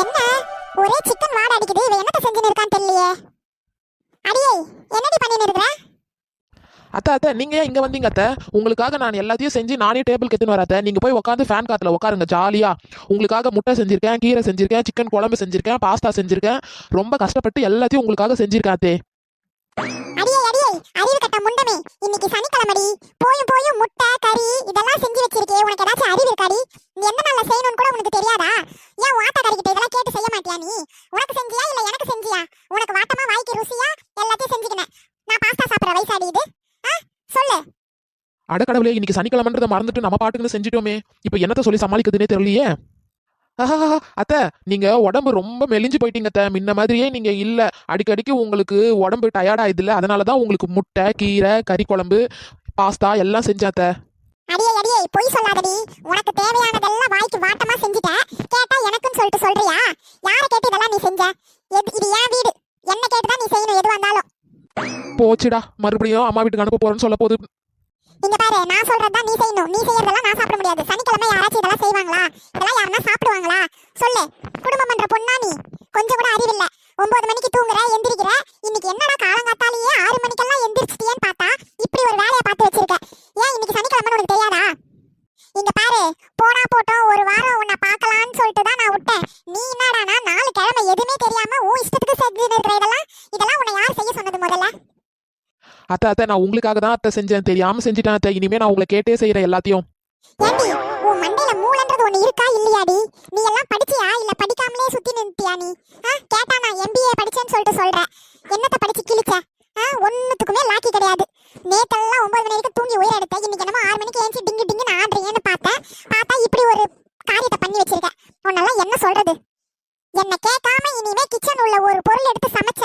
என்ன ஒரே சிக்கன் வாட அடிக்குது. இவன் என்னத்த செஞ்சுன்னு இருக்கான்னு தெரியலையே. அடியே என்னடி பண்ணின்னு இருக்கற? அத்தை நீங்க ஏன் இங்க வந்தீங்க அத்தை? உங்களுக்காக நான் எல்லாத்தையும் செஞ்சு நானே டேபிள் எடுத்துன்னு வரேன். நீங்க போய் உட்காந்து ஃபேன் காத்துல உட்காருங்க ஜாலியா. உங்களுக்காக முட்டை செஞ்சிருக்கேன், கீரை செஞ்சிருக்கேன், சிக்கன் குழம்பு செஞ்சிருக்கேன், பாஸ்தா செஞ்சிருக்கேன். ரொம்ப கஷ்டப்பட்டு எல்லாத்தையும் உங்களுக்காக செஞ்சிருக்கேன் அத்தை. அடியே அறிவு கட்ட முண்டமே, இன்னைக்கு சனிக்கிழமைடி. போயும் முட்டை கறி இதெல்லாம் செஞ்சு வச்சிருக்கே. உனக்கு ஏதாச்சும் அறிவு இருக்காடி? நீ எந்த நாள்ல செய்யணும்னு கூட உனக்கு தெரியாதா? ஏன் வாட்டா கறிக்கிட்ட இதெல்லாம் கேட்டு செய்ய மாட்டியா நீ? உனக்கு செஞ்சியா இல்ல எனக்கு செஞ்சியா? உனக்கு வாட்டமா வாய்க்கு ருசியா எல்லாத்தையும் செஞ்சுக்கினேன். நான் பாஸ்தா சாப்பிடுற வயசாடி இது? சொல்லு. அடக்கடவுளே, இன்னைக்கு சனிக்கிழமைன்றதை மறந்துட்டு நம்ம பாட்டுக்குன்னு செஞ்சுட்டோமே. இப்போ என்னத்த சொல்லி சமாளிக்கிறதுனே தெரியலையே. அத்தை நீங்க உடம்பு ரொம்ப மெலிஞ்சு போயிட்டீங்க அத்தை. முன்ன மாதிரியே நீங்க இல்ல. அடிக்கடிக்கு உங்களுக்கு உடம்பு டயர்டாயிது இல்ல, அதனாலதான் உங்களுக்கு முட்டை கீரை கறி குழம்பு பாஸ்தா எல்லாம் செஞ்சாத்த. அடியே பொய் சொல்லாதடி. உனக்கு தேவையானதெல்லாம் வாய்க்கு வாட்டமா செஞ்சுட்ட. கேட்டா எனக்குன்னு சொல்லிட்டு சொல்றியா? யார கேட்டு இதெல்லாம் நீ செஞ்ச? இது ஏன் வீடு, என்ன கேட்டுதான் நீ செய்யணும் எது வந்தாலும். போச்சுடா, மறுபடியும் அம்மா வீட்டுக்கு அனுப்ப போறேன்னு சொல்ல போகுது. இங்க பாரு, நான் சொல்றதுதான் நீ செய்யணும். நீ செய்யறதெல்லாம் நான் சாப்பிட முடியாது. சனிக்கிழமை யாராச்சும் இதெல்லாம் செய்வாங்களா? இதெல்லாம் யாருன்னா சாப்பிடுவாங்களா? சொல்லு. குடும்பம் பண்ற பொண்ணா நீ? கொஞ்சம் கூட அறிவில்ல. 9 மணிக்கு தூங்குற, எந்திரிக்கிற. இன்னைக்கு என்னடா காலங்காத்தாலேயே 6 மணிக்கெல்லாம் எந்திரிச்சிட்டியேன்னு பார்த்தா இப்படி ஒரு வேலையை பார்த்து வச்சிருக்க. ஏன் இன்னைக்கு சனிக்கிழமைன்னு உனக்கு தெரியாதா? இங்க பாரு, போனா போட்டோம், ஒரு வாரம் உன்னை பார்க்கலான்னு சொல்லிட்டு தான் நான் விட்டேன். நீ என்னடானா 4 கிழமை எதுவுமே தெரியாம உன் இஷ்டத்துக்கு செஞ்சுன்னு இருக்கிற. இதெல்லாம் உன்னை யார் செய்ய சொன்னது முதல்ல? அத்தை நான் உங்களுக்காக தான் அத்தை செஞ்சேன், தெரியாம செஞ்சுட்டேன் அத்தை. இனிமே நான் உங்களை கேட்டே செய்யறேன் எல்லாத்தையும். ஏண்டி உன் மண்டையில மூளைன்றது ஒண்ணு இருக்கா இல்லையாடி? நீ எல்லாம் படிச்சியா இல்ல படிக்காமலே சுத்தி நின்னுட்டியா நீ? கேட்டா நான் MBA படிச்சேன்னு சொல்லிட்டு சொல்றேன். என்னத்த படிச்சு கிழிச்ச? ஒண்ணுத்துக்குமே லாக்கி கிடையாது. நேத்தெல்லாம் 9 மணி வரைக்கும் தூங்கி உயிர் எடுத்த. இன்னைக்கு என்னமோ 6 மணிக்கு ஏஞ்சி டிங்குன்னு ஆடுறீங்கன்னு பார்த்தா இப்படி ஒரு காரியத்தை பண்ணி வச்சிருக்க. உன்னெல்லாம் என்ன சொல்றது? என்ன கேட்காம இனிமே கிச்சன் உள்ள ஒரு பொருள் எடுத்து சமைச்ச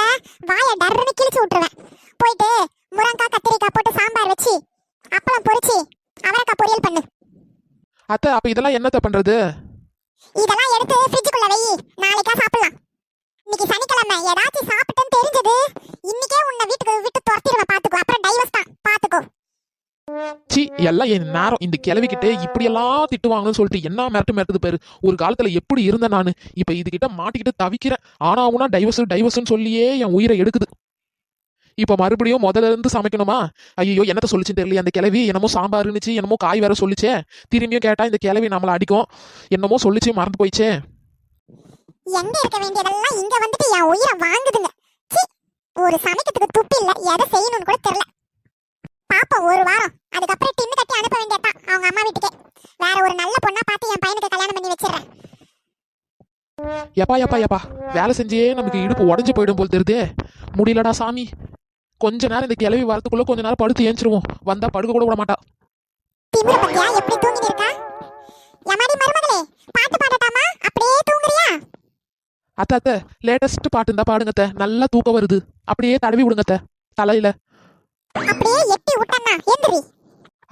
வாயை டர்ன்னு கிழிச்சு விட்டுருவேன். போயிட்டு முருங்காய் கத்திரிக்காய் போட்டு சாம்பார் வச்சு அப்பளம் பொரிச்சு அவரைக்காய் பொரியல் பண்ணு. அத்தை அப்ப இதெல்லாம் என்னத்த பண்றது? இதெல்லாம் எடுத்து ஃப்ரிட்ஜுக்குள்ள வை, நாளைக்கா சாப்பிடலாம். இன்னைக்கு சனிக்கிழமை ஏதாச்சும் சாப்பிட்டேன்னு தெரிஞ்சது இன்னைக்கே உன்னை வீட்டுக்கு விட்டு துரத்திடுவேன் பாத்துக்கோ. அப்புறம் டைவர்ஸ் தான் பாத்துக்கோ. சி எல்லாம் என் நேரம். இந்த கிளவிக்கிட்ட இப்படி எல்லாம் திட்டுவாங்கன்னு சொல்லிட்டு என்ன மிரட்டுது பேரு. ஒரு காலத்துல எப்படி இருந்தேன் நானு, இப்ப இதுகிட்ட மாட்டிக்கிட்டு தவிக்கிறேன். ஆனா டைவர்ஸ்ன்னு சொல்லியே என் உயிரை எடுக்குது. இப்ப மறுபடியும் முதல்ல இருந்து சமைக்கணுமா? ஐயோ என்னத்த சொல்லிச்சுன்னு தெரியல. அந்த கிளவி என்னமோ சாம்பார் இருந்துச்சு, என்னமோ காய் வேற சொல்லிச்சே. திரும்பியும் கேட்டா இந்த கிளவி நம்மள அடிக்கும். என்னமோ சொல்லிச்சு, மறந்து போயிச்சே. எங்க இருக்க வேண்டியதெல்லாம் இங்க வந்துட்டு என் உயிரை வாங்குதுங்க. ஒரு சமைக்கிறதுக்கு துப்பு இல்ல, எதை செய்யணும்னு கூட தெரியல. பாப்போம் ஒரு வாரம், அதுக்கப்புறம் டின்னு கட்டி அனுப்ப வேண்டியதான் அவங்க அம்மா வீட்டுக்கே. வேற ஒரு நல்ல பொண்ணா பார்த்து என் பையனுக்கு கல்யாணம் பண்ணி வச்சிடறேன். எப்பா வேலை செஞ்சே நமக்கு இடுப்பு உடஞ்சு போயிடும் போல் தெரியுதே. முடியலடா சாமி. கொஞ்ச நேரம் இந்த கிளவி வரத்துக்குள்ள கொஞ்ச நேரம் படுத்து ஏஞ்சிருவோம். வந்தா படுக்க கூட விட மாட்டா. திமிர பத்தியா எப்படி தூங்கி இருக்கா? யமாடி மருமகளே, பாட்டு பாடட்டாமா? அப்படியே தூங்குறியா? அத்தை லேட்டஸ்ட் பாட்டு இருந்தா பாடுங்க அத்தை. நல்லா தூக்கம் வருது. அப்படியே தடவி விடுங்க அத்தை தலையில. அப்படியே எட்டி விட்டனா எந்திரி.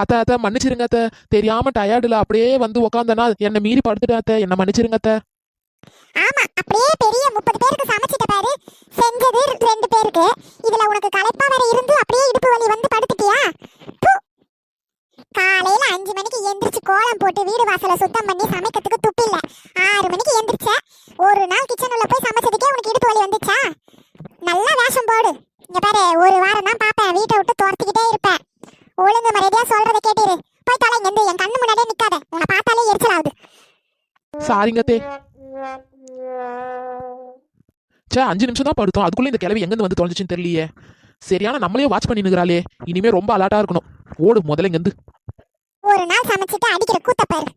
அத்தை மன்னிச்சிருங்க அத்தை. தெரியாம டயர்டுல அப்படியே வந்து உக்காந்தனா என்ன மீறி படுத்துட்டேன் அத்தை. என்ன மன்னிச்சிருங்க அத்தை. ஆமா, அப்படியே பெரிய 30 பேருக்கு சமைச்சிட்ட பாரு. செஞ்சது 2 பேருக்கு. இதுல உனக்கு களைப்பா வேற இருந்து அப்படியே இடுப்பு வலி வந்து படுத்துட்டியா? காலையில 5 மணிக்கு எந்திரிச்சு கோலம் போட்டு வீடு வாசலை சுத்தம் பண்ணி சமைக்கிறதுக்கு துப்பு இல்ல. 6 மணிக்கு எந்திரிச்ச. ஒரு நாள் கிச்சன் உள்ள போய் சமைச்சதுக்கே உனக்கு இடுப்பு வலி வந்துச்சா? நல்லா வேஷம் போடு. இங்க பாரு, ஒரு வாரம் தான் பாப்பேன், வீட்டை விட்டு துரத்திக்கிட்டே இருப்பேன். ஒழுங்கு மரியாதையா சொல்றதை கேட்டிரு. போய் தொலை, இங்க என் கண்ணு முன்னாடியே நிக்காத. உன்னை பார்த்தாலே எரிச்சல் ஆகுது. சாரிங்க அத்தை. 5 நிமிஷம் தான் படுத்தோம், அதுக்குள்ள இந்த கிளவி எங்க வந்து தொலைஞ்சிச்சுன்னு தெரியலையே. சரியான நம்மளே வாட்ச் பண்ணி நிக்கிறாளே. இனிமே ரொம்ப அலர்ட்டா இருக்கணும். ஓடு முதல்ல இங்க இருந்து. ஒரு நாள் சமைச்சிட்டு அடிக்கிற கூத்த பாரு.